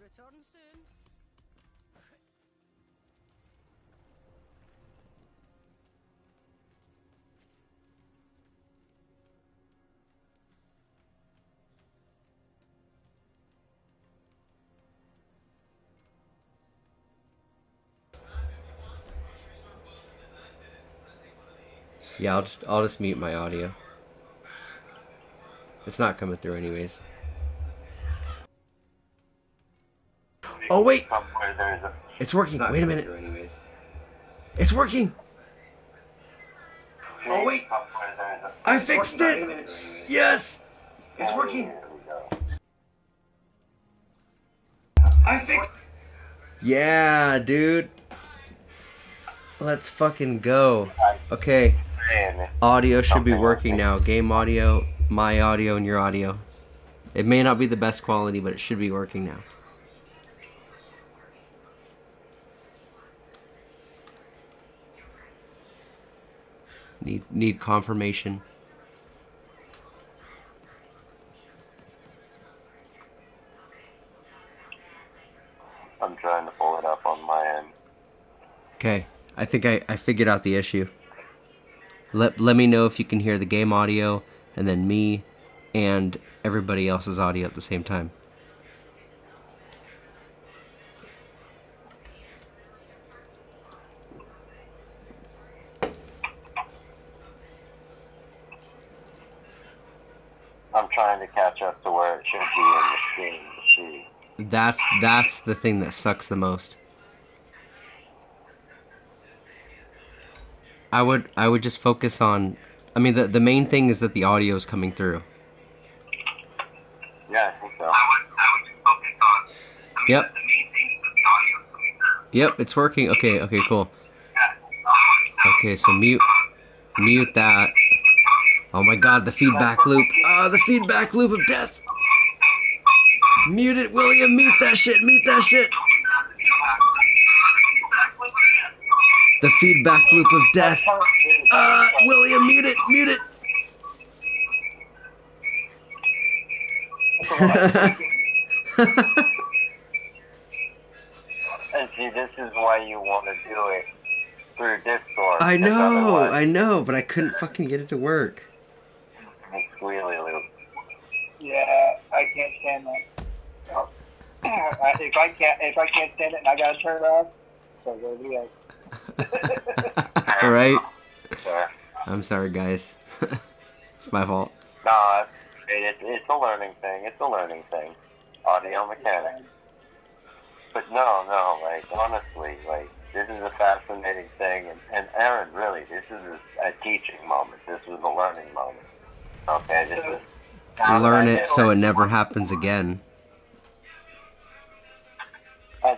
Return soon. Yeah, I'll just mute my audio. It's not coming through anyways. Oh wait! It's working. Wait a minute. It's working! Oh wait! I fixed it! Yes! It's working! I fixed it! Yeah, dude. Let's fucking go. Okay. Audio should be working now. Game audio, my audio, and your audio. It may not be the best quality, but it should be working now. Need confirmation. I'm trying to pull it up on my end. Okay. I think I figured out the issue. Let me know if you can hear the game audio, and then me and everybody else's audio at the same time. I'm trying to catch up to where it should be in the stream to see. That's the thing that sucks the most. I would just focus on. I mean, the main thing is that the audio is coming through. Yeah, I think so. I would just focus on. Yep. The main thing is that the audio is coming through. Yep, it's working. Okay, cool. Yeah. Okay, so mute that. Oh my god, the feedback loop. The feedback loop of death. Mute it, William. Mute that shit. Mute that shit. The feedback loop of death. William, mute it. Mute it. And see, this is why you want to do it through Discord. I know, but I couldn't fucking get it to work. Squealy loop. Yeah, I can't stand that. No. if I can't stand it and I gotta turn it off, so there we go. Alright. Sure. I'm sorry, guys. It's my fault. No, it's a learning thing. It's a learning thing. Audio mechanics. But no, like, honestly, like, this is a fascinating thing. And Aaron, really, this is a teaching moment. This was a learning moment. Okay, this is... Learn it so it never happens again. And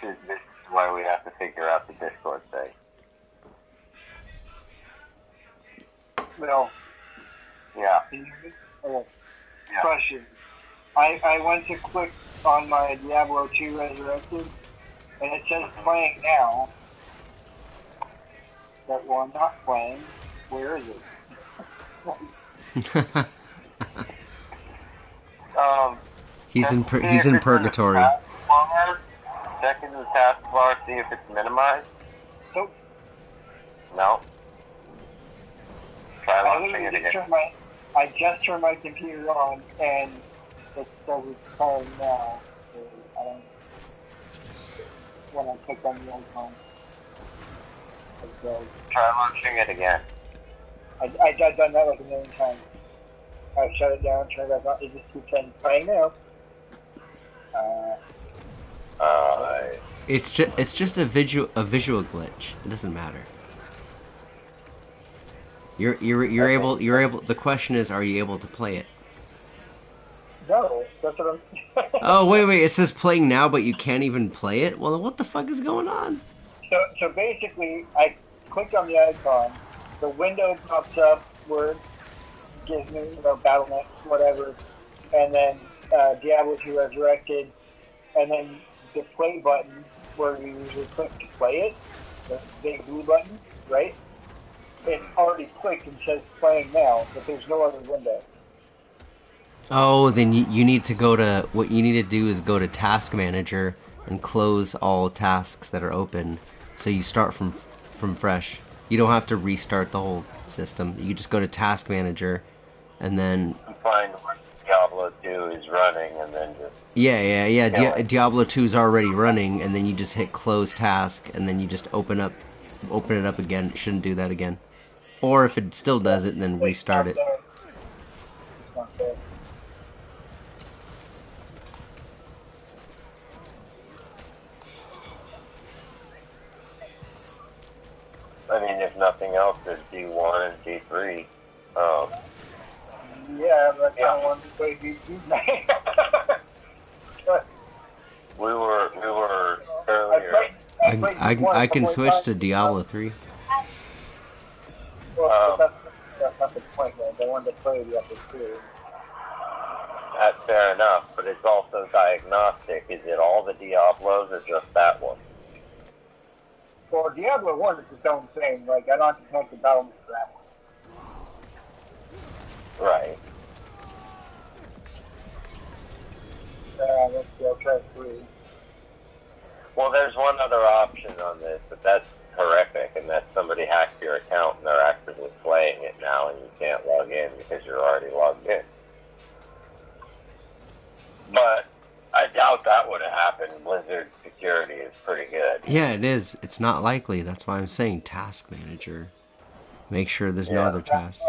this is why we have to figure out the Discord thing. Well, Yeah. okay. Yeah. Question. I went to click on my Diablo 2 Resurrected, and it says playing now. But while I'm not playing, where is it? He's in purgatory. Check in the taskbar, see if it's minimized. Nope. No. Try I launching it literally again. I just turned my computer on, and it says it's playing now. So I don't. When I click on the icon, it goes. Try launching it again. I've done that like a million times. I shut it down, turn it back on. It just keeps saying playing now. It's just a visual glitch. It doesn't matter. You're able. The question is, are you able to play it? No, that's what I'm. Oh wait! It says playing now, but you can't even play it. Well, what the fuck is going on? So basically, I clicked on the icon. The window pops up where it gives me, Battle.net, whatever, and then Diablo 2 Resurrected, and then the play button where you usually click to play it, the big blue button, right? It's already clicked and says playing now, but there's no other window. Oh, then you need to go to what you need to do is go to Task Manager and close all tasks that are open. So you start from fresh. You don't have to restart the whole system. You just go to Task Manager, and then You find where Diablo 2 is running, and then just yeah. kill it. Diablo 2 is already running, and then you just hit Close Task, and then you just open it up again. It shouldn't do that again. Or if it still does it, then It's restart not it. there. It's not there. I mean, if nothing else, there's D1 and D3. Yeah, but I don't want to play D2 now. We were earlier. I can switch to Diablo 3. Well, that's not the point, man. They wanted to play the other two. That's fair enough, but it's also diagnostic. Is it all the Diablos or just that one? For Diablo 1, it's its own thing. Like, I don't have to connect the Battle.net for that one. Right. Let's see, I'll try 3. Well, there's one other option on this, but that's horrific, and that's somebody hacked your account and they're actively playing it now, and you can't log in because you're already logged in. But I doubt that would have happened. Blizzard security is pretty good. Yeah, it is. It's not likely. That's why I'm saying Task Manager. Make sure there's no other tasks.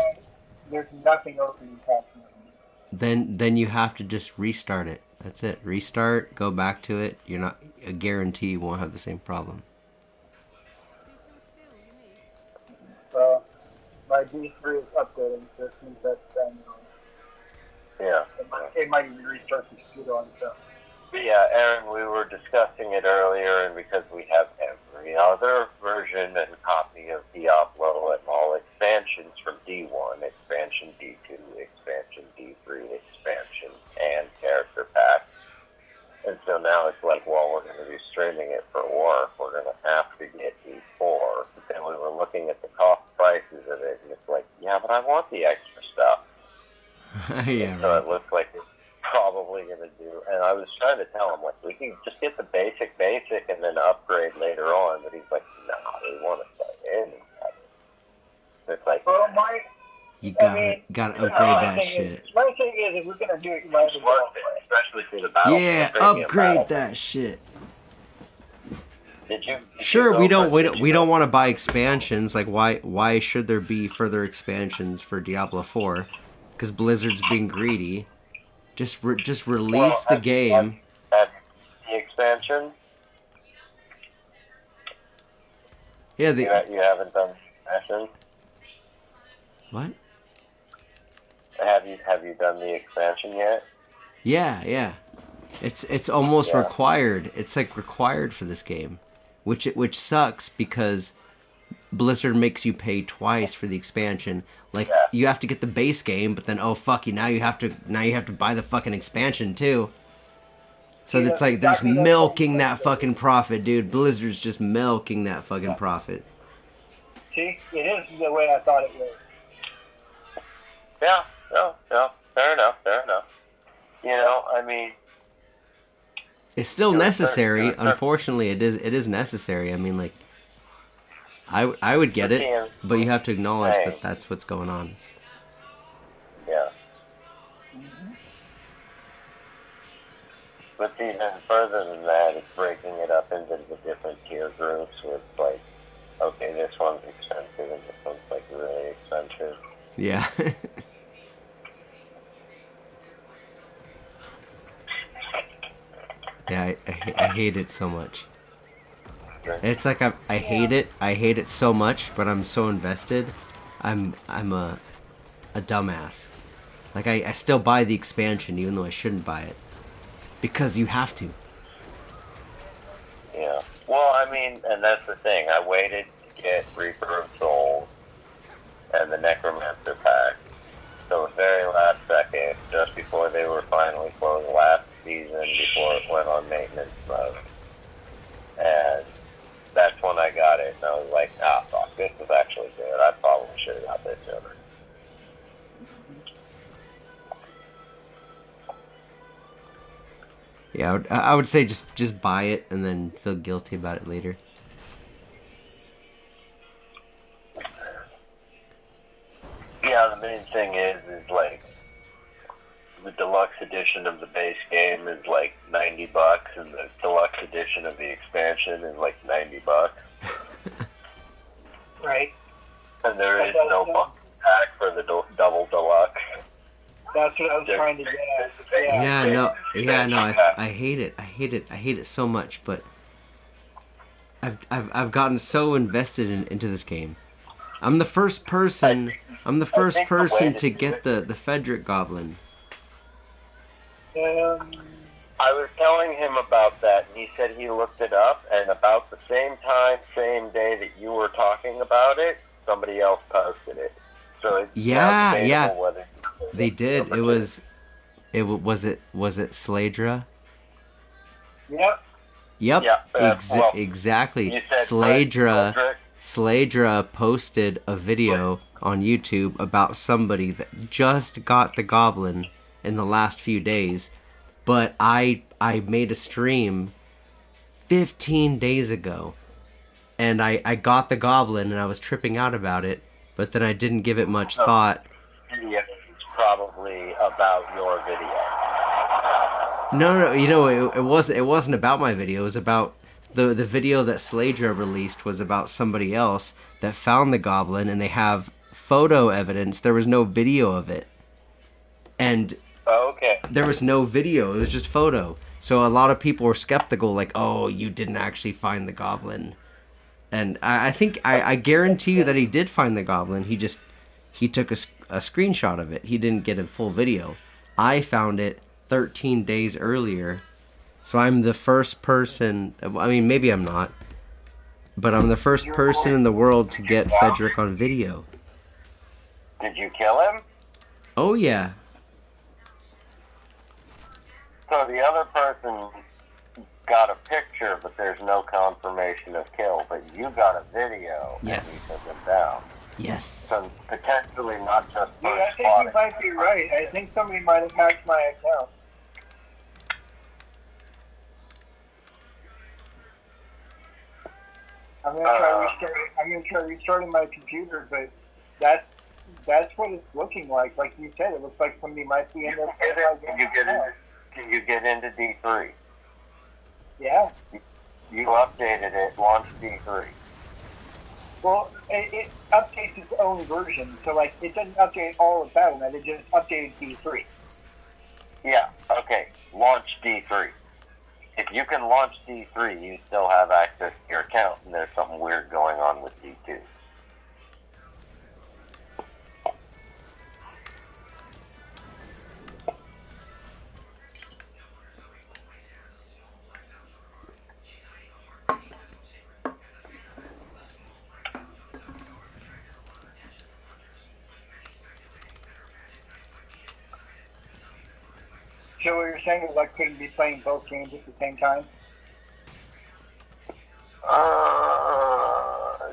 There's nothing open in Task Manager. Then you have to just restart it. That's it. Restart, go back to it. You're not a guarantee you won't have the same problem. So, my D3 is updating, so it means that's done. Yeah. It might even restart the computer on itself. Yeah, Aaron, we were discussing it earlier, and because we have every other version and copy of Diablo and all expansions from D1, expansion D2, expansion D3, expansion, and character packs. And so now it's like, well, we're going to be streaming it for work. We're going to have to get D4. But then we were looking at the cost prices of it, and it's like, yeah, but I want the extra stuff. Yeah, So right. it looks like it's probably going to do. And I was trying to tell him, like, we can just get the basic, and then upgrade later on. But he's like, no, we want to start in. It's like, Well, You gotta upgrade that shit. My thing is, if we're going to do it, you might as it's well worth it, especially for the battle. Yeah, the premium upgrade battle. that shit. Did you Sure, go we for- don't want to buy expansions. Like, why should there be further expansions for Diablo 4? Because Blizzard's being greedy. Just release the game. Have the expansion? Yeah, You haven't done the expansion? what? Have you done the expansion yet? Yeah. It's almost Yeah. required. It's like required for this game, which sucks because Blizzard makes you pay twice for the expansion. Like Yeah. you have to get the base game, but then oh fuck you, now you have to buy the fucking expansion too. So Yeah, it's like they're just exactly. milking that fucking profit, dude. Blizzard's just milking that fucking profit. See, it is the way I thought it was. Yeah, no, fair enough. You know, I mean, It's still Yeah, necessary. sure. Unfortunately, it is necessary. I mean, like, I would get it, but you have to acknowledge Hey. that that's what's going on. yeah. But even further than that, it's breaking it up into the different tier groups with like, okay, this one's expensive and this one's like really expensive. Yeah. Yeah, I hate it so much. It's like I hate it so much, but I'm so invested. I'm a dumbass. Like I still buy the expansion even though I shouldn't buy it because you have to. Yeah. Well, I mean, and that's the thing. I waited to get Reaper of Souls and the Necromancer pack. So very last second, just before they were finally closed last season, before it went on maintenance mode. And that's when I got it, and I was like, ah, fuck, this is actually good. I probably should have got this sooner. Yeah, I would say just buy it and then feel guilty about it later. Yeah, the main thing is like the deluxe edition of the base game is like $90, and the deluxe edition of the expansion is like $90. Right. And there is no pack for the double deluxe. That's what I was trying to get at. Yeah, no, I hate it. I hate it so much. But I've gotten so invested into this game. I'm the first person to get the Fedric Goblin. I was telling him about that, and he said he looked it up, and about the same time, same day that you were talking about it, somebody else posted it. So it's yeah, whether they did. Was it Sladra? Yep. Yep. Yeah, exactly. Sladra posted a video on YouTube about somebody that just got the Goblin in the last few days, but I made a stream 15 days ago, and I got the Goblin and I was tripping out about it, but then I didn't give it much thought. It's probably about your video. No, it wasn't about my video. It was about the video that Sladra released was about somebody else that found the Goblin, and they have photo evidence. There was no video of it, and there was no video. It was just photo. So a lot of people were skeptical, like, "Oh, you didn't actually find the Goblin." And I think I guarantee you that he did find the Goblin. He took a screenshot of it. He didn't get a full video. I found it 13 days earlier. So I'm the first person, I mean, maybe I'm not, but I'm the first person in the world to get Fedric on video. Did you kill him? Oh, yeah. So the other person got a picture, but there's no confirmation of kill, but you got a video. Yes. And he took him down. Yes. So potentially not just Dude, I think you might be right. I think somebody might have hacked my account. I'm gonna try restarting my computer, but that's what it's looking like. Like you said, it looks like somebody might be in there. Can you get into D3? Yeah. You updated it, launched D3. Well, it updates its own version, so like it doesn't update all of Battle.net. It just updated D3. Yeah. Okay. Launch D3. If you can launch D3, you still have access to your account, and there's something weird going on with D2. So what you're saying is I couldn't be playing both games at the same time?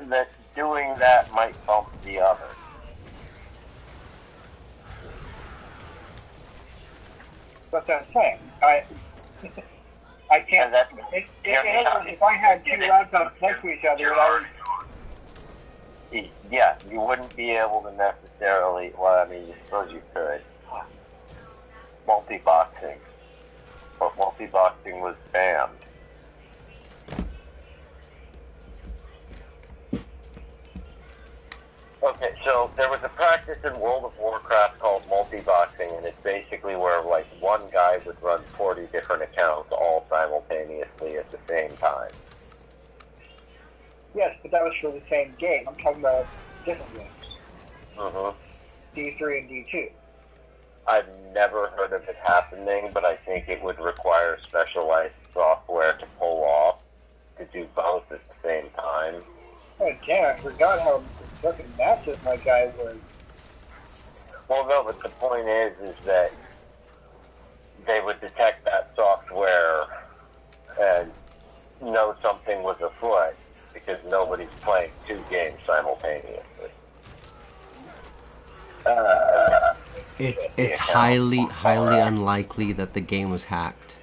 That doing that might bump the other. That's what I'm saying. I can't. If I had two laptops next to each other, yeah, you wouldn't be able to necessarily. Well, I mean, I suppose you could. Multi-boxing, but multi-boxing was banned. Okay, so there was a practice in World of Warcraft called multi-boxing, and it's basically where like one guy would run 40 different accounts all simultaneously at the same time. Yes, but that was for the same game. I'm talking about different games. Mm-hmm. D3 and D2. I've never heard of it happening, but I think it would require specialized software to pull off to do both at the same time. Oh damn, I forgot how fucking massive my guy was. Well, no, but the point is that they would detect that software and know something was afoot because nobody's playing two games simultaneously. It's highly unlikely that the game was hacked.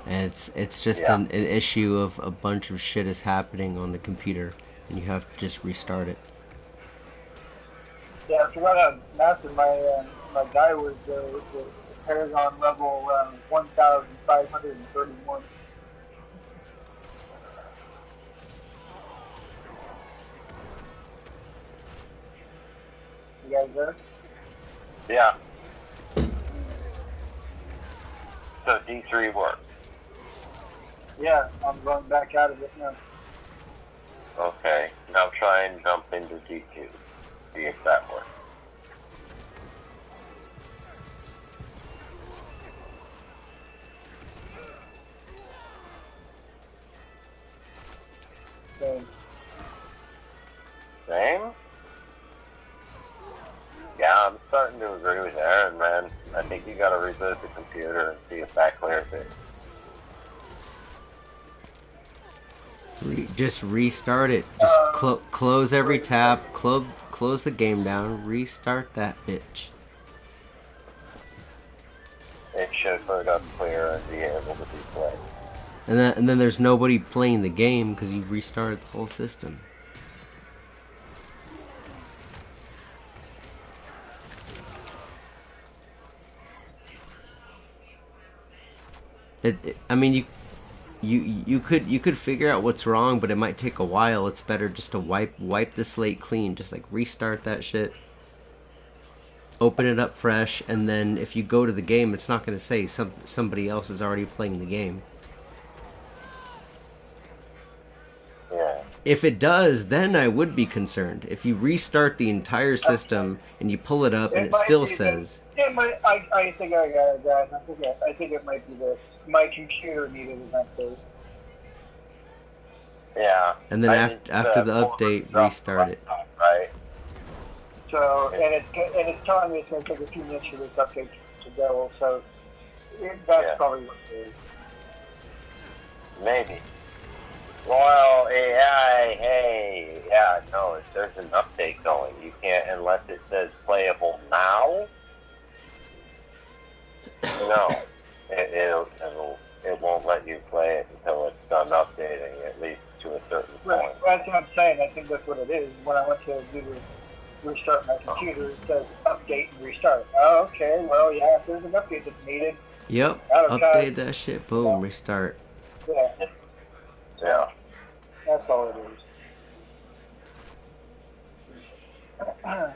And it's just an issue of a bunch of shit is happening on the computer, and you have to just restart it. Yeah, I forgot how massive my guy was Paragon level 1,531. You guys there? Yeah. So D3 works. Yeah, I'm going back out of it now. Okay. Now try and jump into D2. See if that works. So, Same? Yeah, I'm starting to agree with Aaron, man. I think you gotta reboot the computer and see if that clears it. Just restart it. Just close every tab, close the game down, restart that bitch. It should put it up clear and be able to be played. And then there's nobody playing the game because you restarted the whole system. I mean, you could figure out what's wrong, but it might take a while. It's better just to wipe the slate clean. Just like restart that shit, open it up fresh, and then if you go to the game, it's not going to say somebody else is already playing the game. Yeah. If it does, then I would be concerned. If you restart the entire system and you pull it up and it still says... I think I got it, guys. I think it might be this. My computer needed an update. Yeah. And then after the update, restart it. Right. So, and it's telling me it's going to take a few minutes for this update to go, so that's probably what it is. Maybe. Well, yeah, no, if there's an update going, you can't, unless it says playable now. No, it won't let you play it until it's done updating, at least to a certain point. Right, that's what I'm saying. I think that's what it is. When I went to do the restart my computer, it says update and restart. Oh, okay, well, yeah, if there's an update that's needed. Yep, update that shit, boom, restart. Yeah. Yeah. That's all it is. But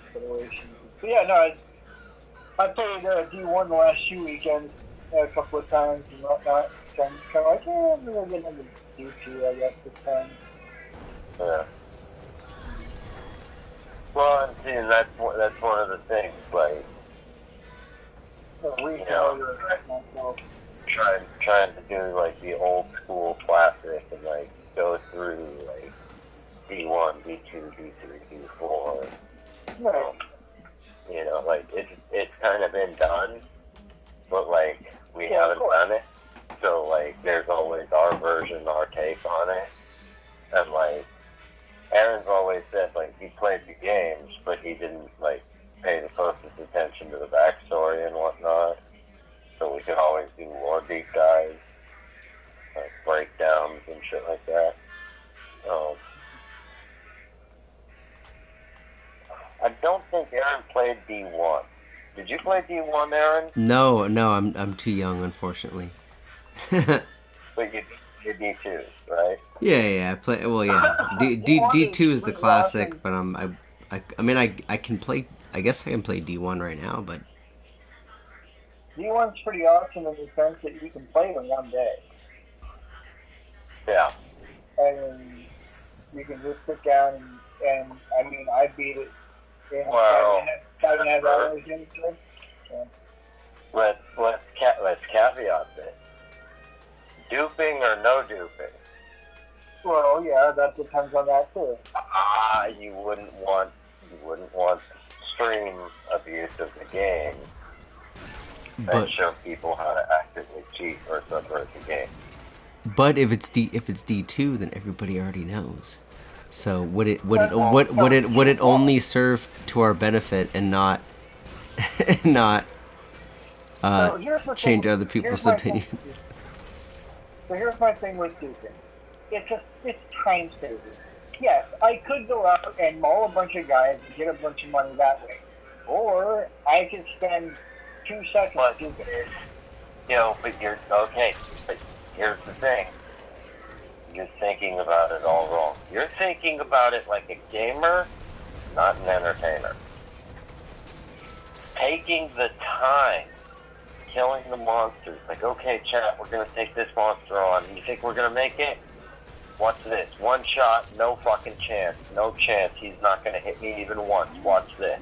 yeah, no, I played D1 the last 2 weekends a couple of times and whatnot. So I'm kind of like, I'm going to get into D2, I guess, this time. Yeah. Well, and see, that's one of the things, like, trying to do like the old school classic and like go through like D1, D2, D3, D4. Right. You know, like it's kind of been done, but like we haven't done it. So like there's always our version, our take on it, and like Aaron's always said like he played the games, but he didn't like pay the closest attention to the backstory and whatnot. So we could always do more deep dives, like breakdowns and shit like that. I don't think Aaron played D1. Did you play D1, Aaron? No, I'm too young, unfortunately. But you did D2, right? Yeah, I play. Well, yeah, D2 is the classic, but I mean, I can play. I guess I can play D1 right now, but D1's pretty awesome in the sense that you can play it in one day. Yeah. And you can just sit down and I mean, I beat it in 5.5 hours. So. Let's caveat this. Duping or no duping? Well, yeah, that depends on that too. You wouldn't want extreme abuse of the game and show people how to actively cheat or subvert the game. But if it's D2, then everybody already knows. So would it only serve to our benefit and not change other people's opinions? So here's my thing with Dukin. It's time saving. Yes, I could go out and maul a bunch of guys and get a bunch of money that way. Or I could spend 2 seconds Dukin. But you're, okay, but here's the thing. You're thinking about it all wrong. You're thinking about it like a gamer, not an entertainer. Taking the time, killing the monsters. Like, okay, chat, we're going to take this monster on. You think we're going to make it? Watch this. One shot, no fucking chance. No chance. He's not going to hit me even once. Watch this.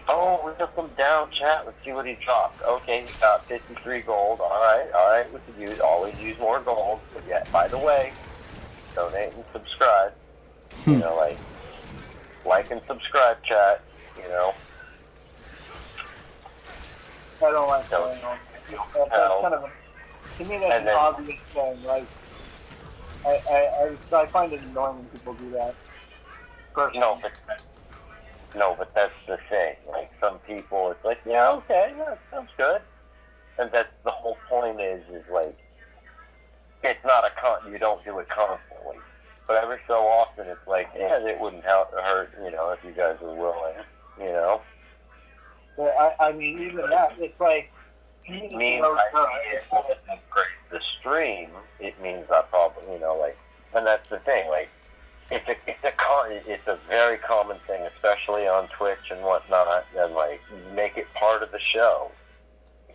Oh, we took him down, chat. Let's see what he dropped. Okay, he got 53 gold. All right. We could use, always use more gold. But yeah, by the way, donate and subscribe. Like and subscribe, chat. I don't like going on. That's kind of to me, that's an obvious thing. Like, I find it annoying when people do that. No, but that's the thing. Like, some people, it's like, yeah, okay, that sounds good. And that's the whole point is like, it's not you don't do it constantly. But every so often, it's like, yeah, it wouldn't hurt, if you guys were willing, But I mean, even that, it's like, it means upgrade the stream. It means I probably, and that's the thing, like, it's a very common thing, especially on Twitch and whatnot, and like, make it part of the show.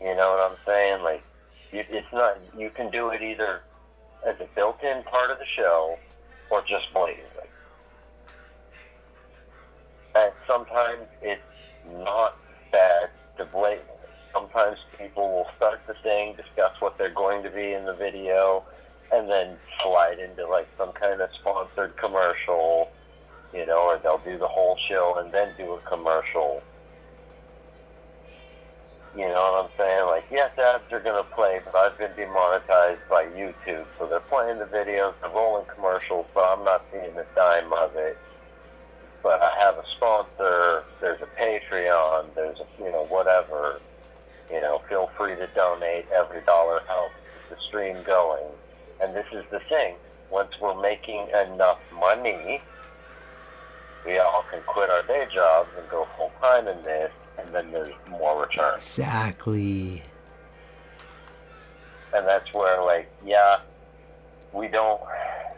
You know what I'm saying? Like, it's not, you can do it either as a built-in part of the show or just blatantly. And sometimes it's not bad to blatantly. Sometimes people will start the thing, discuss what they're going to be in the video, and then slide into like some kind of sponsored commercial, or they'll do the whole show and then do a commercial. You know what I'm saying? Like, yes, ads are going to play, but I've been demonetized by YouTube, so they're playing the videos, they're rolling commercials, but I'm not seeing a dime of it. But I have a sponsor, there's a Patreon, there's a, whatever. Feel free to donate. Every dollar helps the stream going. And this is the thing. Once we're making enough money, we all can quit our day jobs and go full-time in this, and then there's more return. Exactly. And that's where, like, yeah, we don't...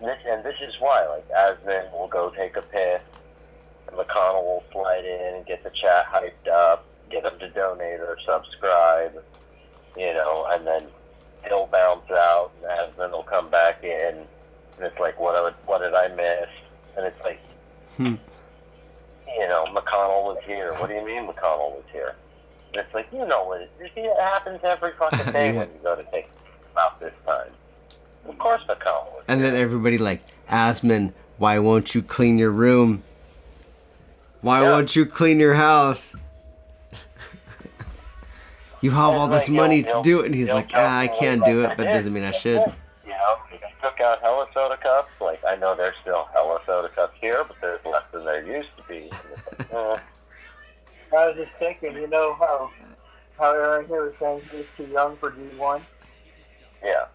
This is why, like, Asmin will go take a piss, and McConnell will slide in and get the chat hyped up, get them to donate or subscribe, and then he'll bounce out, and Asmin will come back in, and it's like, what did I miss? And it's like, McConnell was here. What do you mean McConnell was here? And it's like, it happens every fucking day when you go to take about this time. Of course McConnell was And here. then everybody like, Asmin, why won't you clean your room? Why won't you clean your house? You have all this money to do it, and he's like, I can't do it, but it doesn't mean I should. He took out Hella Soda Cups. Like, I know there's still Hella Soda Cups here, but there's less than there used to be. I was just thinking, how Aaron here was saying he's too young for D1? Yeah.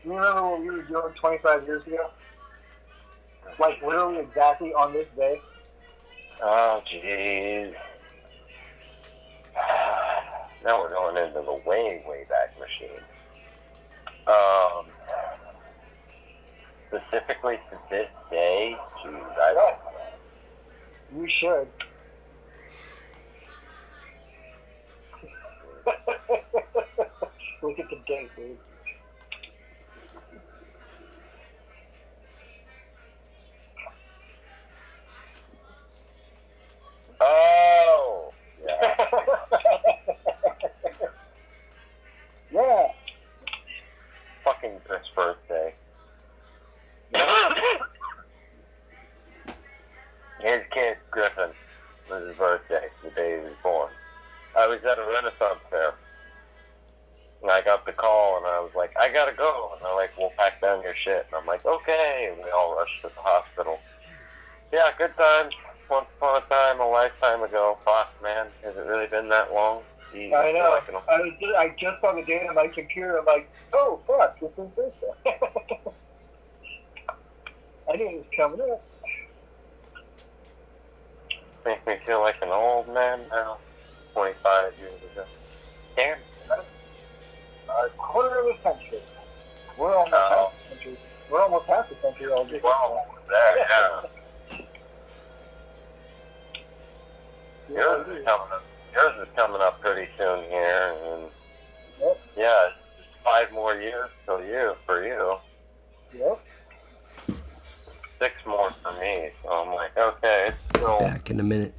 You remember what we were doing 25 years ago? Like, literally exactly on this day? Oh, jeez. Now we're going into the way, way back machine. Specifically to this day, jeez, I don't know. You should. Look at the date, dude. Oh! Yeah. Yeah. Fucking Chris' birthday. His kid, Griffin, was his birthday, the day he was born. I was at a Renaissance fair. And I got the call, and I was like, I gotta go. And they're like, we'll pack down your shit. And I'm like, okay. And we all rushed to the hospital. Yeah, good times. Once upon a time, a lifetime ago. Fuck, man. Has it really been that long? Jeez, I know. like I just saw the date on my computer. I'm like, oh fuck, this is this. I knew it was coming up. Makes me feel like an old man now. 25 years ago. Damn. A quarter of a century. We're almost half the century. We're almost half the century old. Well, there, yeah. Yours is coming up pretty soon here, and yep. Yeah, it's 5 more years for you. Yep. 6 more for me. So I'm like, okay, it's still. Back in a minute.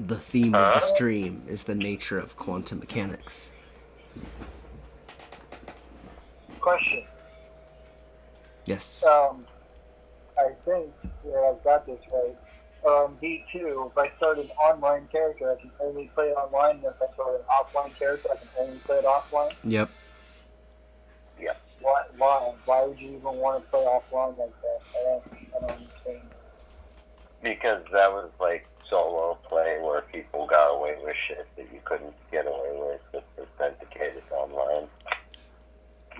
The theme of the stream is the nature of quantum mechanics. Question. Yes. I think I've got this right. D2, if I start an online character, I can only play it online, and if I start an offline character, I can only play it offline? Yep. Yeah. Why? Why would you even want to play offline like that? I don't understand. Because that was like solo play where people got away with shit that you couldn't get away with with authenticated online.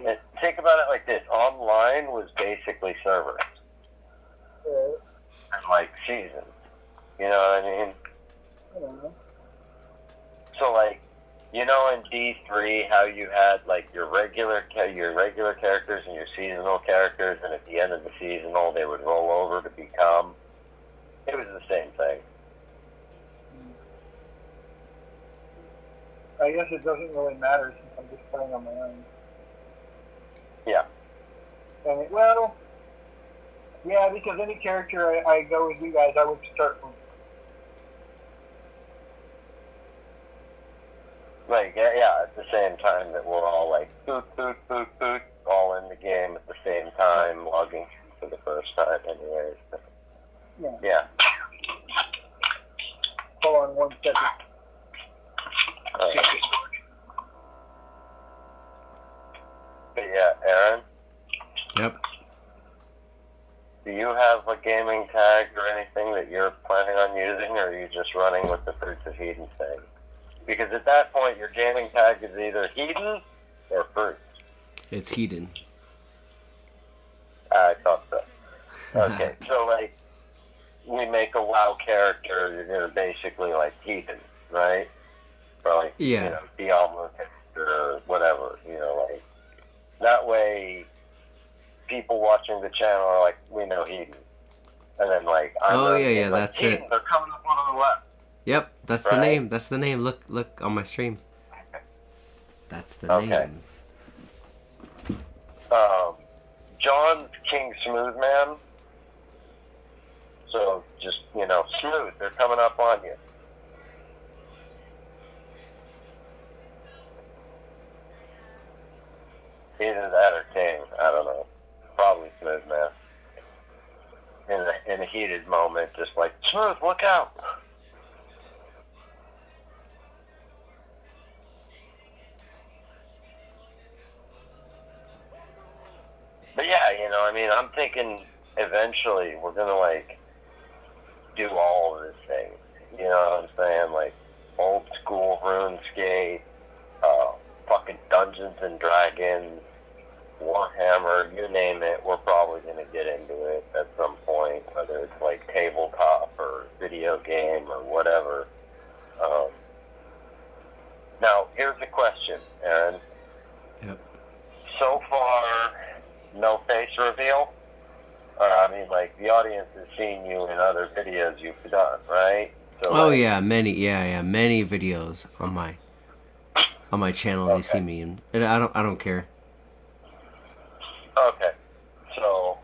And think about it like this: online was basically servers and like seasons. You know what I mean? I don't know. So like, you know, in D3, how you had like your regular characters and your seasonal characters, and at the end of the seasonal, they would roll over to become. It was the same thing. I guess it doesn't really matter since I'm just playing on my own. Yeah. And well, Yeah, because any character I go with you guys, I would start from. Like, yeah, at the same time that we're all like, boot, boot, boot, boot, all in the game at the same time, logging for the first time anyways. Yeah. Yeah. Hold on 1 second. But yeah, Aaron? Yep. Do you have a gaming tag or anything that you're planning on using, or are you just running with the Fruits of Hedon thing? Because at that point, your gaming tag is either Hedon or Fruits. It's Hedon. I thought so. Okay, so like, we make a WoW character, you're gonna basically like Hedon, right? Or like, Yeah. you know, Diablo or whatever, you know, like, that way, people watching the channel are like, we know Hedon. And then like, yeah, like, that's Hedon, it. they're coming up on the left. Yep, that's right? the name. That's the name. Look on my stream. That's the name. John's King Smoothman. So just, you know, smooth. They're coming up on you. Either that or King. I don't know. Probably Smoothman. In a heated moment, just like, Smooth, look out. But yeah, you know, I mean, I'm thinking eventually we're gonna like do all of this thing. You know what I'm saying? Like old school RuneScape, fucking Dungeons and Dragons, Warhammer, you name it. We're probably gonna get into it at some point, whether it's like tabletop or video game or whatever. Now, here's the question, Aaron. Yep. So far, no face reveal? I mean, like, the audience has seen you in other videos you've done, right? So, Oh like, yeah, many videos on my channel. Okay. They see me, and I don't care. Okay. So,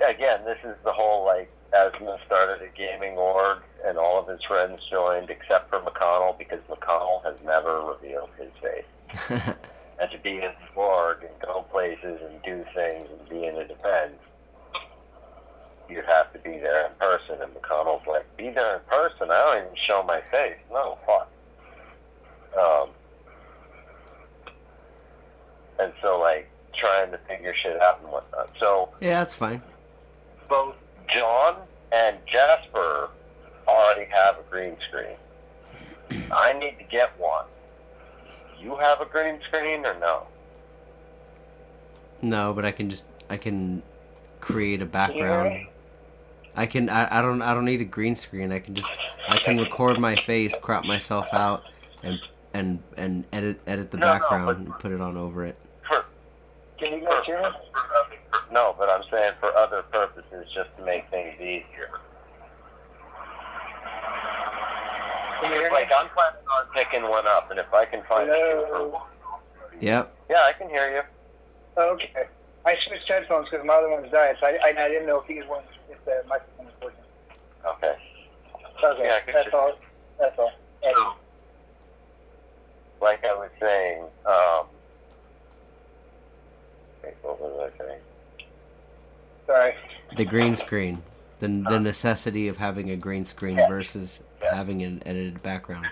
again, this is the whole, like, Asma started a gaming org, and all of his friends joined, except for McConnell, because McConnell has never revealed his face. And to be in the org and go places and do things and be in a defense, you have to be there in person. And McConnell's like, be there in person? I don't even show my face. No, fuck. And so, like, trying to figure shit out and whatnot. So, Yeah, that's fine. both John and Jasper already have a green screen. I need to get one. You have a green screen or no? No, but I can create a background. I don't need a green screen. I can record my face, crop myself out, and edit the background and put it on over it. Can you guys hear me? No, but I'm saying for other purposes, just to make things easier. Like, I'm planning on picking one up, and if I can find a super one. Yep. Yeah, I can hear you. Okay. I switched headphones because my other one's died, so I didn't know if the microphone was working. Okay. Okay, Yeah, that's all. That's all. So, like I was saying, what was I saying? Sorry. The green screen. The necessity of having a green screen versus having an edited background.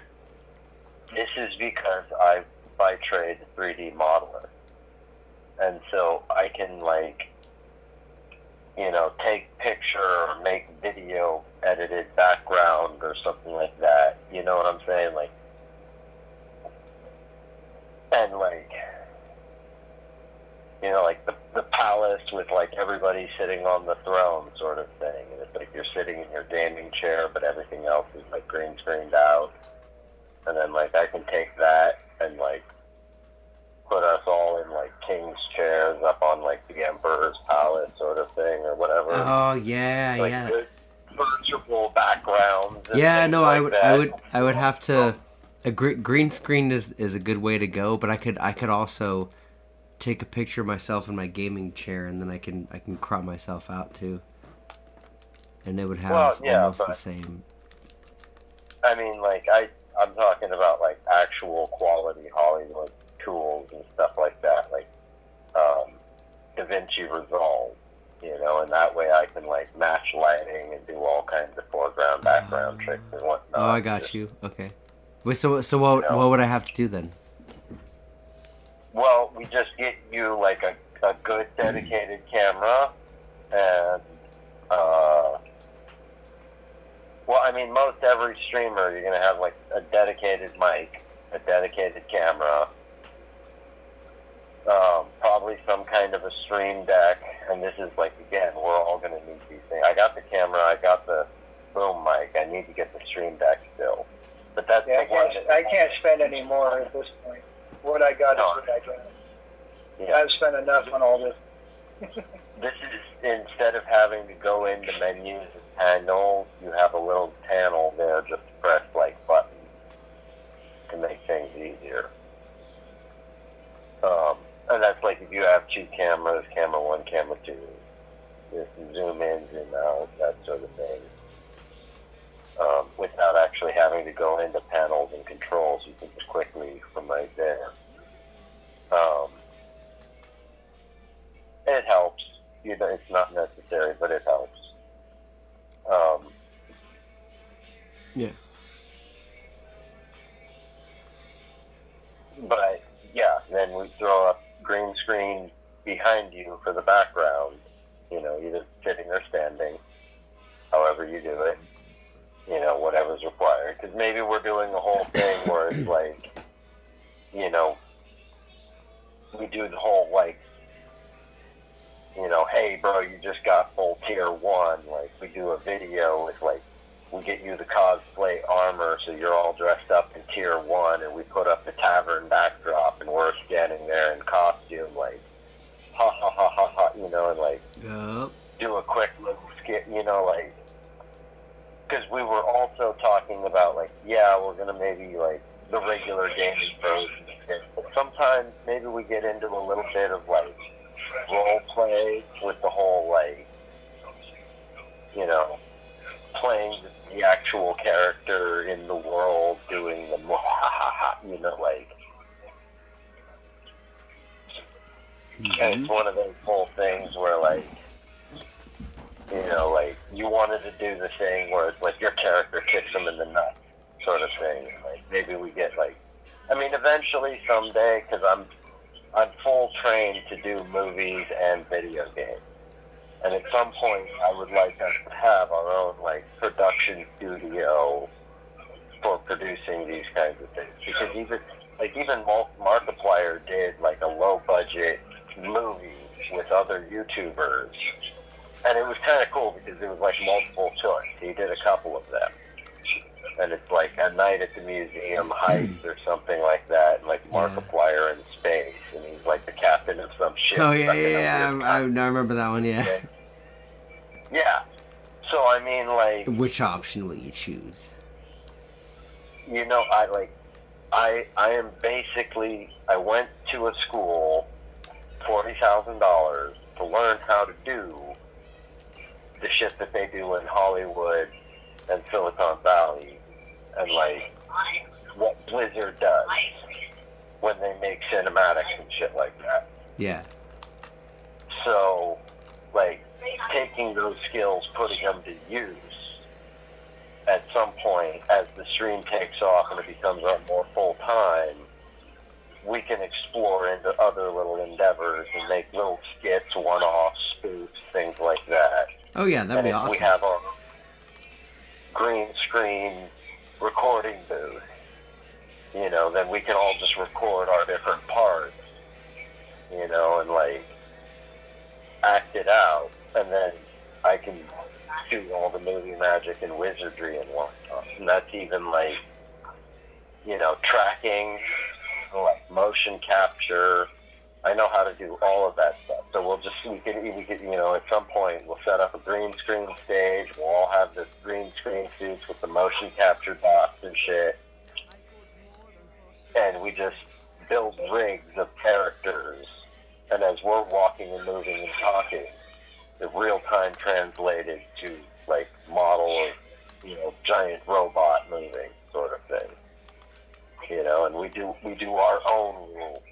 This is because I, by trade, 3D modeler. And so I can, like, you know, take picture or make video edited background or something like that. You know what I'm saying? Like, and like, you know, like the palace with like everybody sitting on the throne sort of thing. And it's like you're sitting in your gaming chair, but everything else is like green screened out. And then like I can take that and like put us all in like king's chairs up on like the emperor's palace sort of thing or whatever. Oh yeah, like, yeah. Good virtual backgrounds. And Yeah, no, like I would have to. A green screen is a good way to go, but I could also take a picture of myself in my gaming chair, and then I can crop myself out too. and it would have almost the but, same. I mean, like, I'm talking about, like, actual quality Hollywood tools and stuff like that, like, DaVinci Resolve, you know, and that way I can, like, match lighting and do all kinds of foreground, background tricks and whatnot. Oh, I got you. Okay. Wait, so what would I have to do then? Well, we just get you, like, a good dedicated camera, and, well, I mean, most every streamer, you're going to have, like, a dedicated mic, a dedicated camera, probably some kind of a stream deck, and this is, like, again, we're all going to need these things. I got the camera, I got the boom mic, I need to get the stream deck still. But that's I can't spend any more at this point. What I got is what I got. Yeah. I've spent enough on all this. This is, instead of having to go into menus and panels, you have a little panel there just to press, like, buttons to make things easier. And that's like if you have two cameras, camera one, camera two, you can zoom in, zoom out, that sort of thing. Without actually having to go into panels and controls, you can just quickly from right there. It helps. You know, it's not necessary, but it helps. Yeah. But yeah, then we throw up green screen behind you for the background. You know, either sitting or standing, however you do it. You know, whatever's required. Because maybe we're doing a whole thing where it's like, you know, we do the whole, like, you know, hey, bro, you just got full tier 1. Like, we do a video with, like, we get you the cosplay armor so you're all dressed up in tier 1, and we put up the tavern backdrop, and we're standing there in costume, like, ha, ha, ha, ha, ha, you know, and, like, do a quick little skit, you know, like, because we were also talking about, like, yeah, we're going to maybe, like, the regular gaming pros and shit, but sometimes maybe we get into a little bit of, like, role play with the whole, like, you know, playing the actual character in the world, doing the you know, like, and it's one of those whole things where, like, you know, like, you wanted to do the thing where it's like your character kicks them in the nuts, sort of thing. Like, maybe we get, like, I mean, eventually, someday, because I'm full trained to do movies and video games. And at some point, I would like us to have our own, like, production studio for producing these kinds of things. Because even Markiplier did, like, a low-budget movie with other YouTubers. And it was kind of cool because it was, like, multiple choice. He did a couple of them. And it's like A Night at the Museum Heist or something like that, and like Markiplier in space, and he's like the captain of some ship. Oh yeah. I remember that one. Yeah. Yeah. So I mean, like, which option will you choose? You know, I am basically, I went to a school, $40,000 to learn how to do the shit that they do in Hollywood and Silicon Valley, and like what Blizzard does when they make cinematics and shit like that. Yeah. So, like, taking those skills, putting them to use at some point as the stream takes off and it becomes more full time, we can explore into other little endeavors and make little skits, one-off spoofs, things like that. Oh yeah, that'd be awesome. We have our green screen recording booth, you know, then we can all just record our different parts, you know, and like act it out, and then I can do all the movie magic and wizardry and whatnot. And that's even like, you know, tracking, like motion capture. I know how to do all of that stuff. So we could, you know, at some point we'll set up a green screen stage. We'll all have the green screen suits with the motion capture dots and shit. And we just build rigs of characters. And as we're walking and moving and talking, real time translated to like model of giant robot moving sort of thing. And we do our own little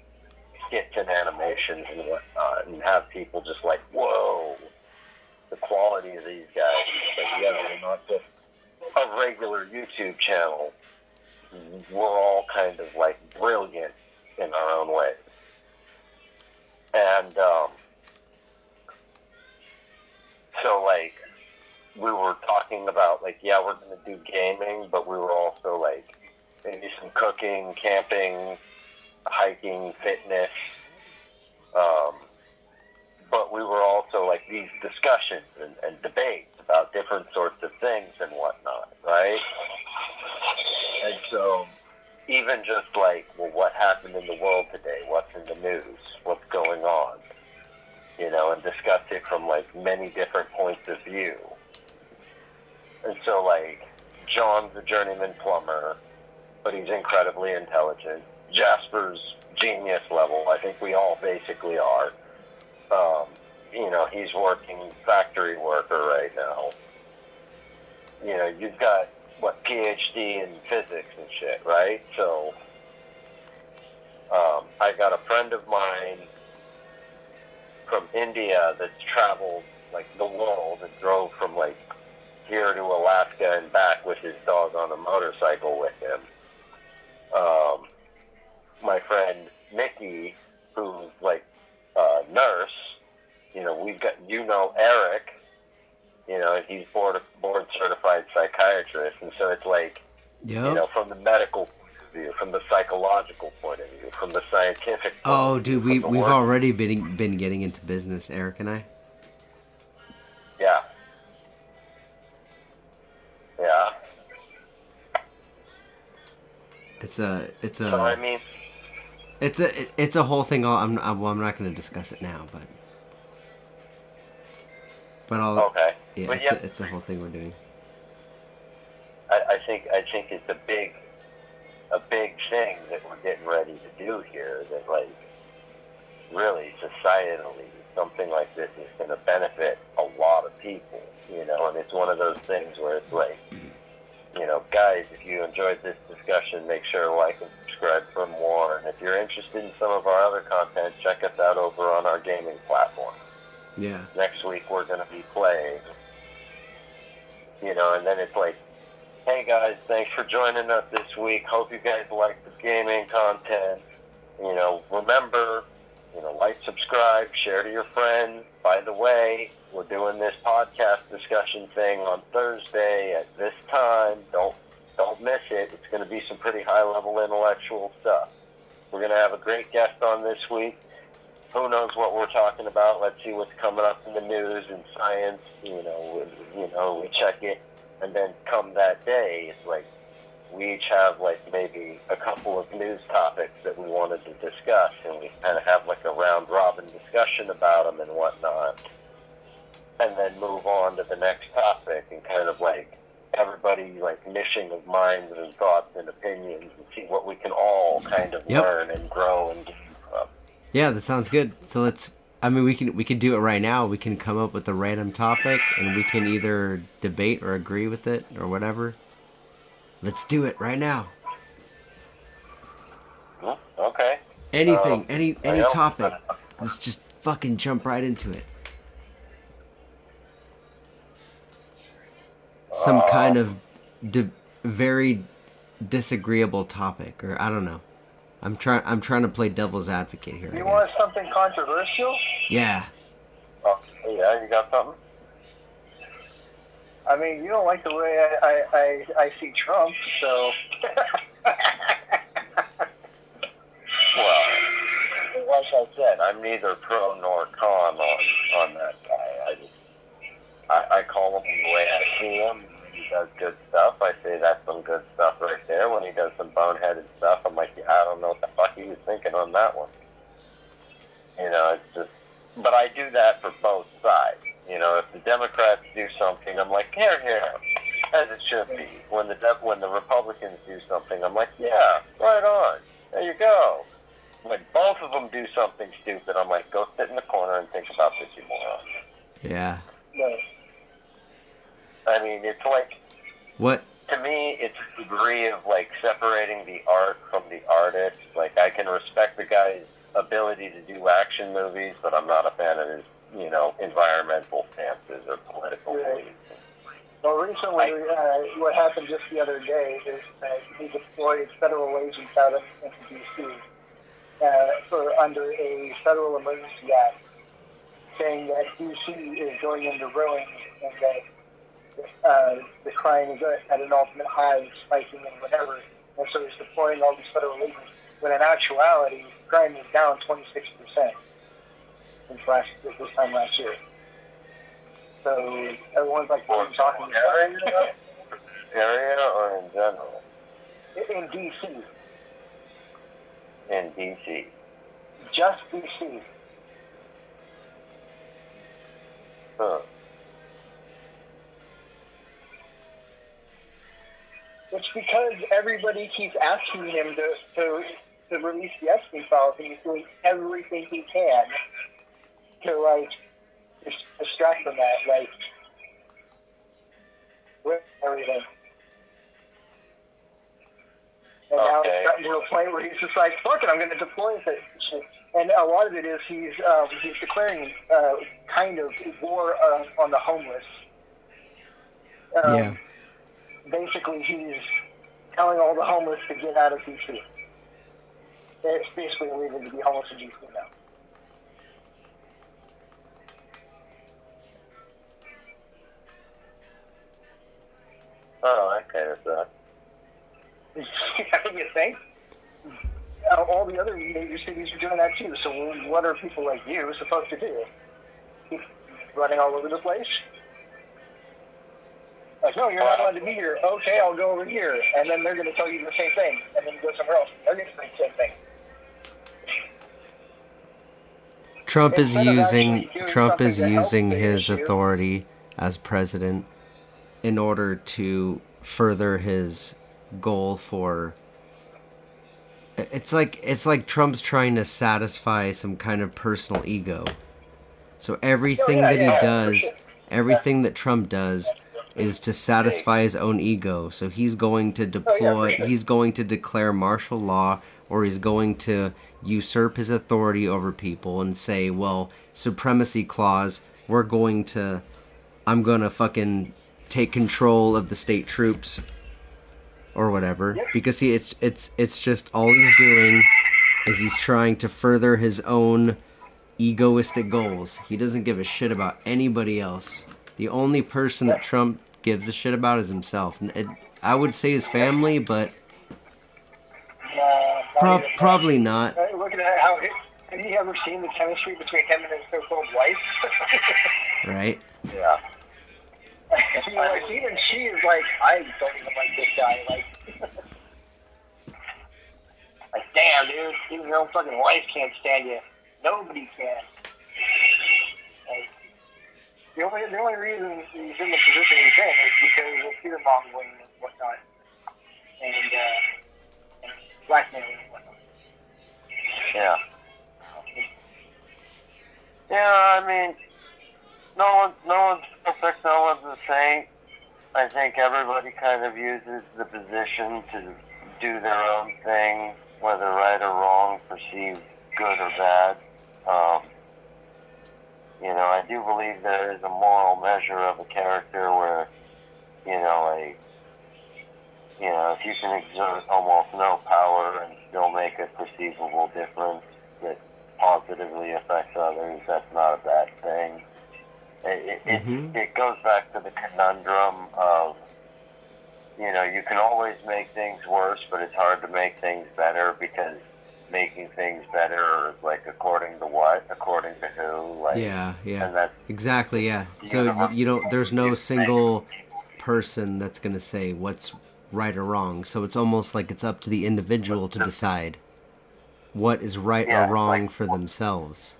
skits and animations and whatnot, and have people just like, whoa, the quality of these guys. But yeah, we're not just a regular YouTube channel. We're all kind of like brilliant in our own ways. And so like we were talking about like, yeah, we're going to do gaming, but we were also like maybe some cooking, camping, hiking, fitness. But we were also like these discussions and debates about different sorts of things and whatnot, right? And so even just like, well, what happened in the world today? What's in the news? What's going on? And discuss it from like many different points of view. And so like, John's a journeyman plumber, but he's incredibly intelligent. Jasper's genius level. I think we all basically are. He's working factory worker right now. You've got, what, PhD in physics and shit, right? So, I got a friend of mine from India that's traveled, like, the world and drove from, like, here to Alaska and back with his dog on a motorcycle with him. My friend Nikki, who's, like, a nurse, we've got, Eric, and he's board certified psychiatrist, and so it's like, from the medical point of view, from the psychological point of view, from the scientific point of view. Dude, we've already been getting into business, Eric and I. Yeah. Yeah. So, I mean, it's a whole thing. I'm not going to discuss it now, but okay. Yeah, but it's a whole thing we're doing. I think it's a big thing that we're getting ready to do here. That like really societally, something like this is going to benefit a lot of people. And it's one of those things where it's like, guys, if you enjoyed this discussion, make sure to like and subscribe for more. And if you're interested in some of our other content, check us out over on our gaming platform. Yeah. Next week we're going to be playing, and then it's like, hey guys, thanks for joining us this week. Hope you guys like the gaming content. Remember, like, subscribe, share to your friends. By the way, we're doing this podcast discussion thing on Thursday at this time. Don't miss it. It's going to be some pretty high-level intellectual stuff. We're going to have a great guest on this week. Who knows what we're talking about? Let's see what's coming up in the news and science. We check it, and then come that day, it's like we each have like maybe a couple of news topics that we wanted to discuss, and we kind of have like a round-robin discussion about them and whatnot, and then move on to the next topic and kind of like everybody like mishing of minds and thoughts and opinions and see what we can all kind of learn and grow and gain from. Yeah, that sounds good. So we can do it right now. We can come up with a random topic, and we can either debate or agree with it or whatever. Let's do it right now. Okay. Anything, any topic. Let's just fucking jump right into it. Some kind of very disagreeable topic, or I don't know. I'm trying to play devil's advocate here. You want something controversial? Yeah. Oh, yeah, you got something? I mean, you don't like the way I see Trump, so. Well, like I said, I'm neither pro nor con on that guy. I call him the way I see him. When he does good stuff, I say that's some good stuff right there. When he does some boneheaded stuff, I'm like, yeah, I don't know what the fuck he was thinking on that one. It's just, but I do that for both sides. If the Democrats do something, I'm like, here, as it should be. When the Republicans do something, I'm like, yeah, right on. There you go. When both of them do something stupid, I'm like, go sit in the corner and think about this, you moron. Yeah. No. I mean, it's like, What? to me, it's a degree of, like, separating the art from the artist. Like, I can respect the guy's ability to do action movies, but I'm not a fan of his, you know, environmental stances or political beliefs. Well, recently, what happened just the other day is that he deployed federal agents out into D.C. For under a federal emergency act, saying that D.C. is going into ruin and that the crime is at an ultimate high, spiking and whatever. And so he's deploying all these federal agents. When in actuality, crime is down 26% this time last year. So everyone's like, what are you talking about? Area or in general? In D.C. In D.C. Just D.C. Huh. It's because everybody keeps asking him to release the Epstein files, and he's doing everything he can to, like, distract from that, like, with everything. And now it's gotten to a point where he's just like, fuck it, I'm going to deploy this shit. And a lot of it is he's declaring kind of war on the homeless. Yeah. Basically, he's telling all the homeless to get out of D.C. It's basically illegal to be homeless in D.C. now. Oh, okay, that's that. You think? All the other major cities are doing that too. So what are people like you supposed to do? Keep running all over the place? Like, no, you're not allowed to be here. Okay, I'll go over here. And then they're going to tell you the same thing. And then you go somewhere else. They're going to say the same thing. Trump is Instead of using the his issue. authority as president in order to further his goal for. It's like Trump's trying to satisfy some kind of personal ego. So everything everything that Trump does is to satisfy his own ego. So he's going to he's going to declare martial law, or he's going to usurp his authority over people and say, well, supremacy clause, I'm gonna fucking take control of the state troops or whatever. Because it's just all he's doing is he's trying to further his own egoistic goals. He doesn't give a shit about anybody else. The only person that Trump gives a shit about is himself. I would say his family, but probably not. Look at how. Have you ever seen the chemistry between him and his so-called wife? Yeah. Like, even she is like, I don't even like this guy. Like, damn, dude, even your own fucking wife can't stand you. Nobody can. Like, the only reason he's in the position he's in is because of fear-mongering and whatnot, and blackmailing and whatnot. Yeah. Yeah, I mean, no one's perfect, no one's a saint. I think everybody kind of uses the position to do their own thing, whether right or wrong, perceived good or bad. I do believe there is a moral measure of a character where, if you can exert almost no power and still make a perceivable difference that positively affects others, that's not a bad thing. It goes back to the conundrum of, you can always make things worse, but it's hard to make things better because making things better is like according to what, according to who, like, yeah, and that's exactly, yeah. So you don't. There's no single person that's gonna say what's right or wrong. So it's almost like it's up to the individual to decide what is right or wrong for themselves.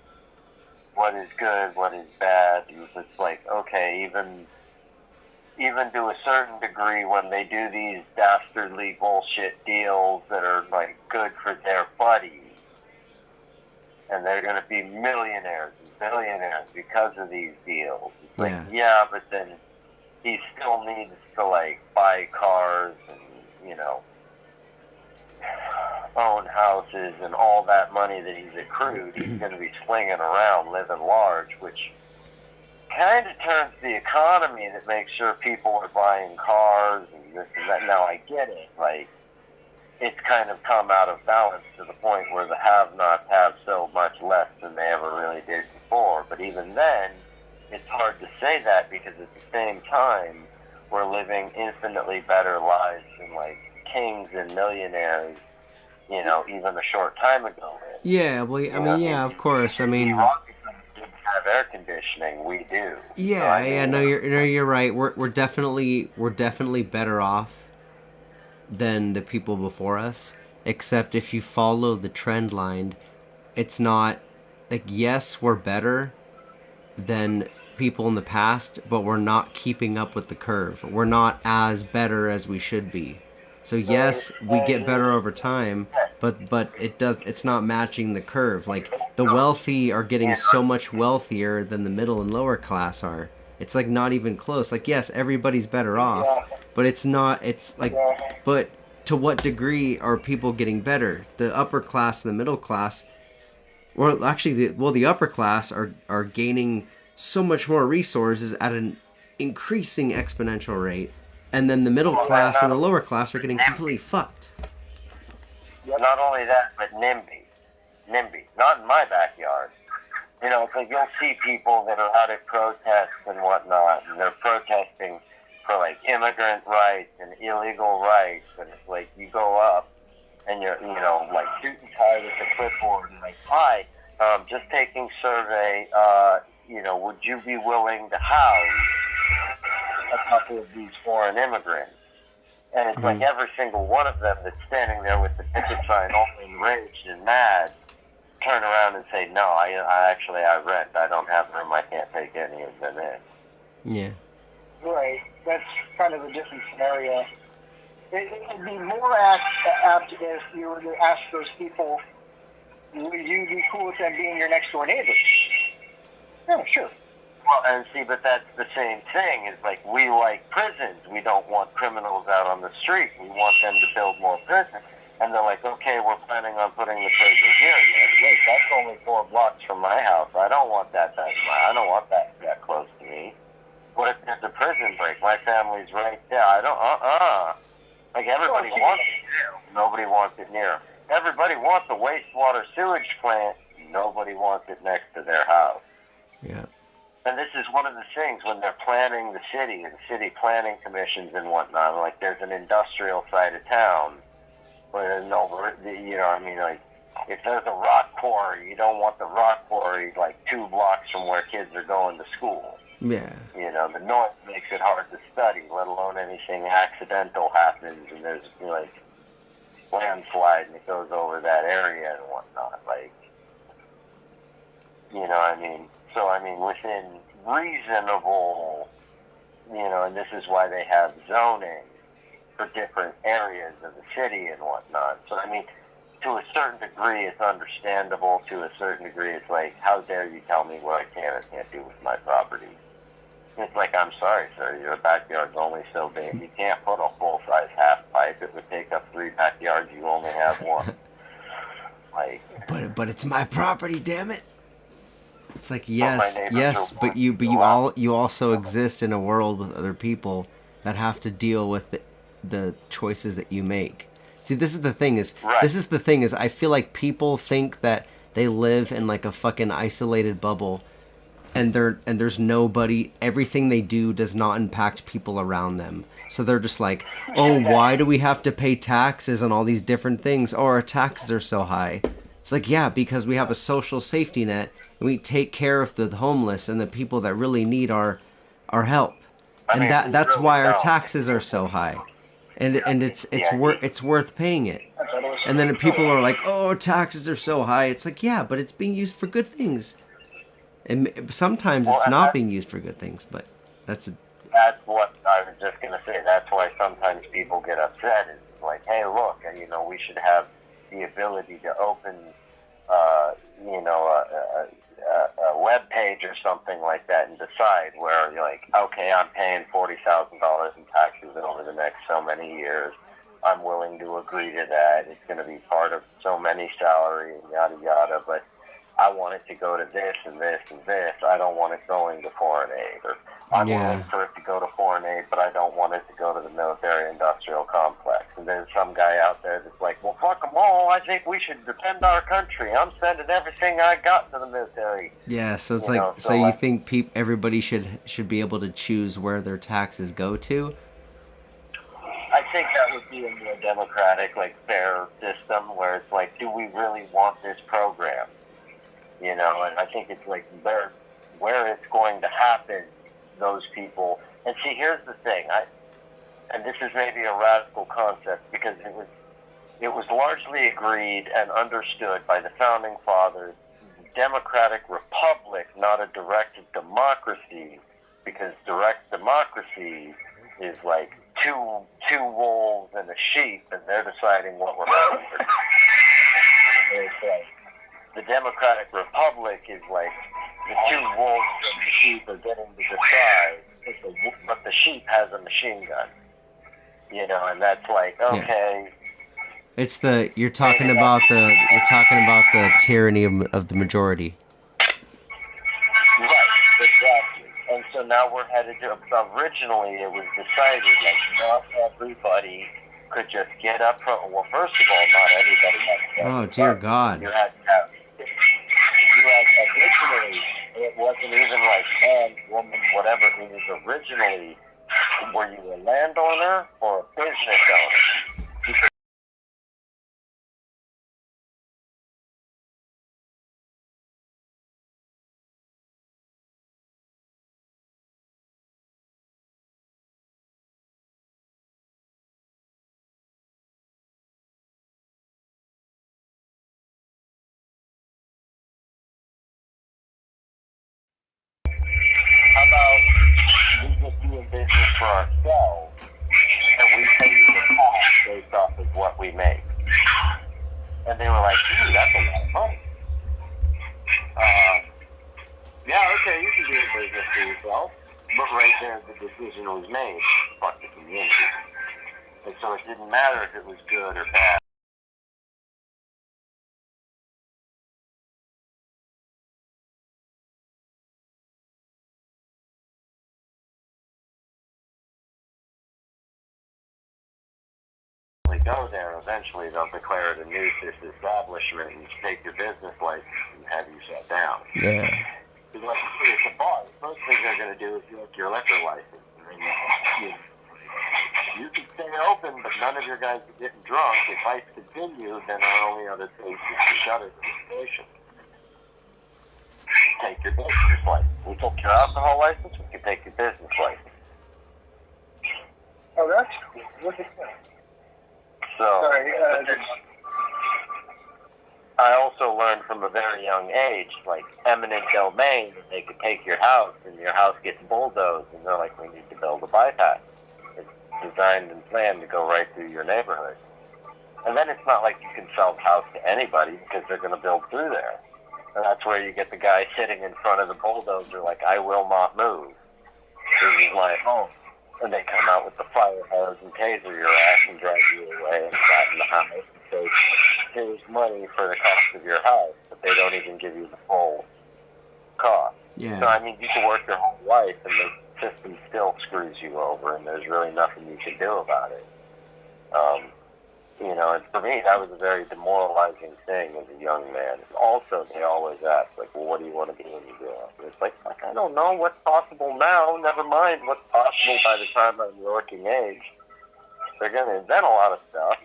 What is good, what is bad. It's like, okay, even to a certain degree, when they do these dastardly bullshit deals that are like good for their buddies, and they're going to be millionaires billionaires because of these deals. It's like, Yeah. yeah, but then he still needs to, like, buy cars and, you know, own houses and all that money that he's accrued. He's going to be slinging around, living large, which kind of turns the economy that makes sure people are buying cars and this and that. Now, I get it. Like, it's kind of come out of balance to the point where the have-nots have so much less than they ever really did before. But even then, it's hard to say that because at the same time, we're living infinitely better lives than, like, kings and millionaires, you know, even a short time ago. Yeah, well, I mean, yeah, of course. I mean, didn't have air conditioning. We do. yeah, So, I mean, yeah. No, you're right. We're definitely better off than the people before us. Except if you follow the trend line, it's not like, yes, we're better than people in the past, but we're not keeping up with the curve. We're not as better as we should be. So yes, we get better over time, but it's not matching the curve. Like, the wealthy are getting so much wealthier than the middle and lower class are. It's like not even close. Like, yes, everybody's better off, but it's not. It's like, but to what degree are people getting better? The upper class and the middle class, well, actually, the upper class are gaining so much more resources at an increasing exponential rate, and then the middle class and the lower class are getting completely fucked. Not only that, but NIMBY, not in my backyard. You know, because you'll see people that are out at protests and whatnot, and they're protesting for, like, immigrant rights and illegal rights, and it's like, you go up, and you're, you know, like, suit and tie with a clipboard, and like, hi, just taking survey, you know, would you be willing to house a couple of these foreign immigrants? And it's like every single one of them that's standing there with the picket sign all enraged and mad, turn around and say, no, I rent. I don't have room. I can't take any of them in. Yeah. Right. That's kind of a different scenario. It'd be more apt if you were to ask those people, would you be cool with them being your next door neighbors? Yeah, sure. Well, and see, but that's the same thing. Is like, we like prisons. We don't want criminals out on the street. We want them to build more prisons. And they're like, okay, we're planning on putting the prison here. And you're like, wait, that's only 4 blocks from my house. I don't want that. I don't want that close to me. What if there's a prison break? My family's right there. I don't. Like, everybody wants it near. Nobody wants it near. Everybody wants a wastewater sewage plant. Nobody wants it next to their house. Yeah. And this is one of the things when they're planning the city and city planning commissions and whatnot. Like, there's an industrial side of town where there's no, you know, I mean, like, if there's a rock quarry, you don't want the rock quarry like 2 blocks from where kids are going to school. Yeah. You know, the noise makes it hard to study, let alone anything accidental happens and there's, you know, like, landslide and it goes over that area and whatnot. Like, you know, I mean, so, I mean, within reasonable, you know, and this is why they have zoning for different areas of the city and whatnot. So, I mean, to a certain degree, it's understandable. To a certain degree, it's like, how dare you tell me what I can and can't do with my property? It's like, I'm sorry, sir, your backyard's only so big. You can't put a full-size half pipe. It would take up 3 backyards. You only have 1. Like, but it's my property, damn it. It's like, yes, but you also exist in a world with other people that have to deal with the choices that you make. See, this is the thing is, I feel like people think that they live in like a fucking isolated bubble, and there's nobody. Everything they do does not impact people around them. So they're just like, oh, why do we have to pay taxes on all these different things? Oh, our taxes are so high. It's like, yeah, because we have a social safety net. We take care of the homeless and the people that really need our help, and that's why our taxes are so high, and it's worth paying it. And then people are like, oh, taxes are so high. It's like, yeah, but it's being used for good things, and sometimes it's not being used for good things. But that's what I was just gonna say. That's why sometimes people get upset. It's like, hey, look, and you know, we should have the ability to open, you know, a web page or something like that and decide where you're like, okay, I'm paying $40,000 in taxes over the next so many years. I'm willing to agree to that. It's going to be part of so many salary and yada yada, but I want it to go to this and this and this. I don't want it going to foreign aid. Or I'm willing for it to go to foreign aid, but I don't want it to go to the military-industrial complex. And there's some guy out there that's like, well, fuck them all. I think we should defend our country. I'm sending everything I got to the military. Yeah, so it's so you think everybody should be able to choose where their taxes go to? I think that would be a more democratic, like, fair system where it's like, do we really want this program? And I think it's like where it's going to happen, those people. And see, here's the thing, and this is maybe a radical concept because it was largely agreed and understood by the founding fathers, democratic republic, not a direct democracy, because direct democracy is like two wolves and a sheep, and they're deciding what we're having for. It's like the democratic republic is like the two wolves and the sheep are getting to decide, but the sheep has a machine gun, and that's like, okay. Yeah. It's you're talking about the tyranny of the majority. Right, exactly. And so now we're headed to, originally it was decided like not everybody could just get up from, well, first of all, not everybody had to. Oh, dear God. You had originally, it wasn't even like man, woman, whatever. It was originally, were you a landowner or a business owner? How about we just do a business for ourselves and we pay you the tax based off of what we make? And they were like, dude, that's a lot of money. Yeah, okay, you can do a business for yourself. But right there, the decision was made. Fuck the community. And so it didn't matter if it was good or bad. Go there, eventually they'll declare it a nuisance establishment and take your business license and have you shut down. Yeah. Because like it's a bar, the first thing they're going to do is look your liquor license. And you can stay open, but none of your guys are getting drunk. If fights continue, then our only other choice is to shut it to the station. Take your business license. We took your alcohol license, we can take your business license. Oh, that's cool. Look at that. So, I also learned from a very young age, like eminent domain, they could take your house and your house gets bulldozed and they're like, we need to build a bypass. It's designed and planned to go right through your neighborhood. And then it's not like you can sell the house to anybody because they're going to build through there. And that's where you get the guy sitting in front of the bulldozer like, I will not move. This is my home. And they come out with the fire hose and taser your ass and drag you away and flatten the house and say, here's money for the cost of your house, but they don't even give you the full cost. Yeah. So, I mean, you can work your whole life and the system still screws you over and there's really nothing you can do about it. And for me, that was a very demoralizing thing as a young man. Also, they always ask, like, well, what do you want to be when you grow up? And it's like, I don't know what's possible now. Never mind what's possible by the time I'm working age. They're going to invent a lot of stuff.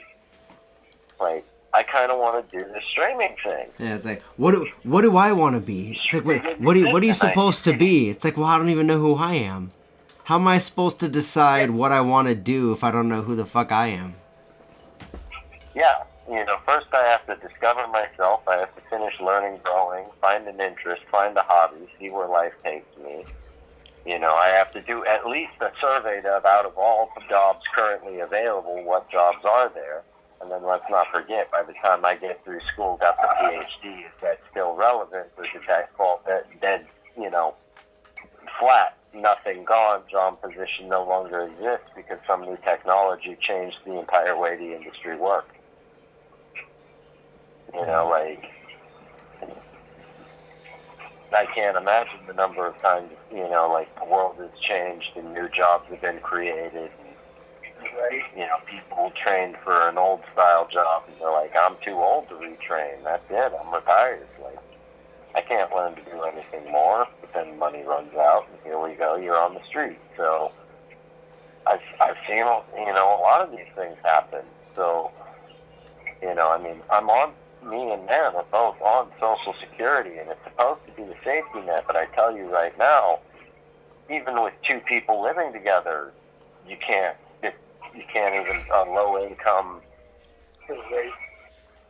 Like, I kind of want to do this streaming thing. Yeah, it's like, what do I want to be? It's like, wait, what are you supposed to be? It's like, well, I don't even know who I am. How am I supposed to decide what I want to do if I don't know who the fuck I am? Yeah, first I have to discover myself. I have to finish learning drawing, find an interest, find a hobby, see where life takes me. I have to do at least a survey of out of all the jobs currently available, what jobs are there. And then let's not forget, by the time I get through school, got the PhD, is that still relevant? Or did that fall dead, flat, nothing gone, job position no longer exists because some new technology changed the entire way the industry worked? I can't imagine the number of times, the world has changed and new jobs have been created. People trained for an old style job and they're like, I'm too old to retrain. That's it. I'm retired. I can't learn to do anything more. But then money runs out and here we go. You're on the street. So I've seen, a lot of these things happen. So, me and Dan are both on Social Security, and it's supposed to be the safety net, but I tell you right now, even with two people living together, you can't even, a low-income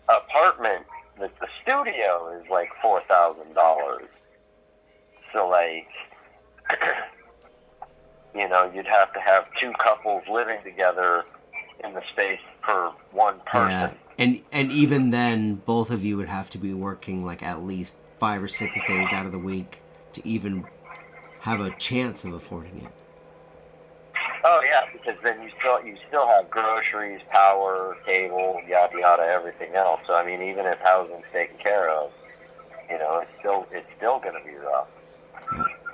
apartment, the studio is like $4,000. So, you'd have to have two couples living together in the space for one person. Yeah. And even then, both of you would have to be working like at least 5 or 6 days out of the week to even have a chance of affording it. Oh yeah, because then you still have groceries, power, cable, yada yada, everything else. So even if housing's taken care of, it's still going to be rough.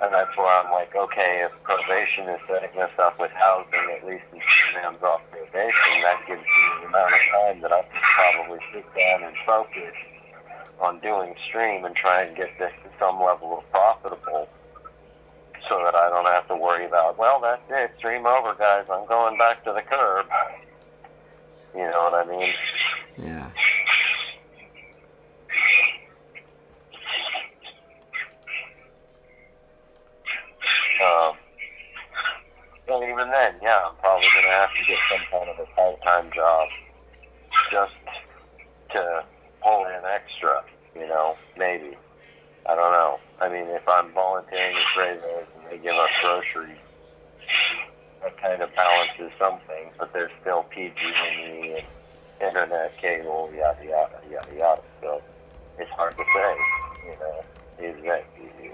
And that's where I'm like, okay, if probation is setting us up with housing, at least until man's off probation, that gives me the amount of time that I can probably sit down and focus on doing stream and try and get this to some level of profitable so that I don't have to worry about, well, that's it, stream over, guys, I'm going back to the curb. You know what I mean? Yeah. And even then, yeah, I'm probably going to have to get some kind of a part-time job just to pull in extra, maybe. I don't know. If I'm volunteering at Brazos and they give us groceries, that kind of balances something, but there's still PG&E and internet, cable, yada, yada, yada, yada. So it's hard to say, is that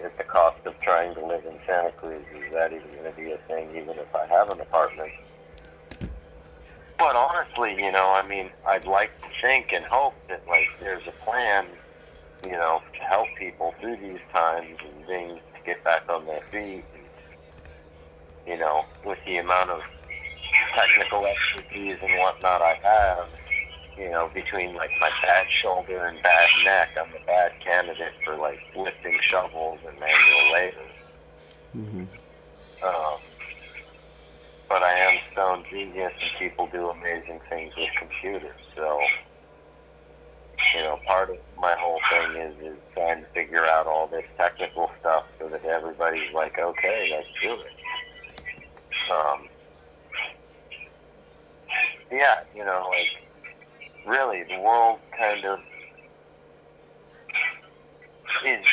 at the cost of trying to live in Santa Cruz, is that even going to be a thing, even if I have an apartment? But honestly, I'd like to think and hope that, there's a plan, to help people through these times and things to get back on their feet. With the amount of technical expertise and whatnot I have, between my bad shoulder and bad neck, I'm a bad candidate for lifting shovels and manual labor. Mm-hmm. But I am stone genius and people do amazing things with computers. So, part of my whole thing is trying to figure out all this technical stuff so that everybody's like, okay, let's do it. Yeah, really, the world kind of is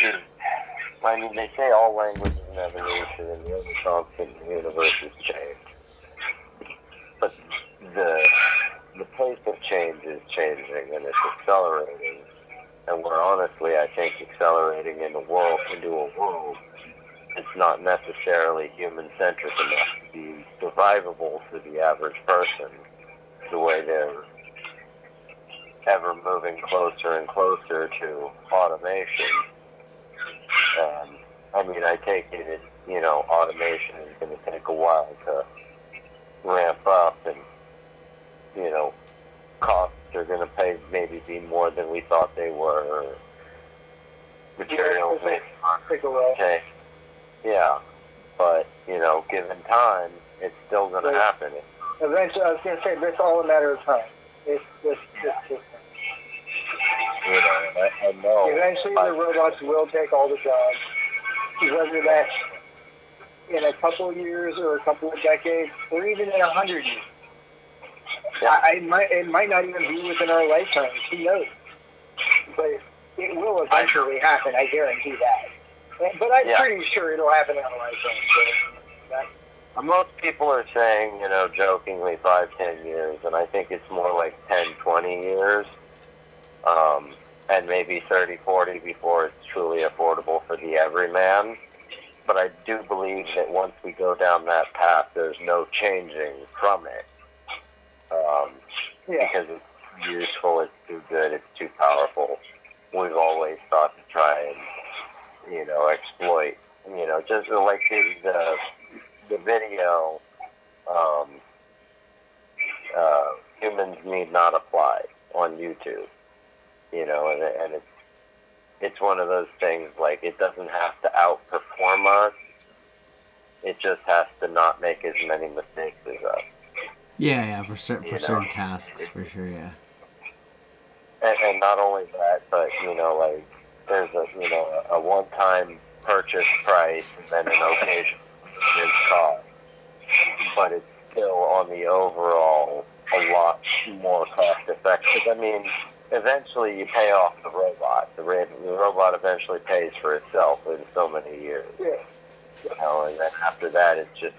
they say all language is an evolution and the only constant in the universe is change. But the pace of change is changing and it's accelerating. And we're honestly, I think, accelerating into a world it's not necessarily human-centric enough to be survivable for the average person the way they're ever moving closer and closer to automation. I take it, automation is going to take a while to ramp up and, costs are going to maybe be more than we thought they were. Materials may take a while. Okay. Yeah. But, given time, it's still going to happen. Eventually, I was going to say, it's all a matter of time. It's just I know. Eventually, the robots will take all the jobs, whether that's in a couple of years or a couple of decades, or even in 100 years. Yeah. It might not even be within our lifetime. Who knows? But it will eventually happen. I guarantee that. But I'm pretty sure it'll happen in our lifetime. So Most people are saying, jokingly 5-10 years, and I think it's more like 10-20 years, and maybe 30-40 before it's truly affordable for the everyman. But I do believe that once we go down that path, there's no changing from it. Because it's useful, it's too good, it's too powerful. We've always thought to try and, exploit, just like the video, humans need not apply on YouTube, and it's one of those things, like, it doesn't have to outperform us, it just has to not make as many mistakes as us. Yeah, for certain tasks, for sure, yeah. And not only that, but, like, there's a one-time purchase price and then an occasional cost, but it's still on the overall a lot more cost-effective. I mean, eventually you pay off the robot. The robot eventually pays for itself in so many years. Yeah. And then after that, it's just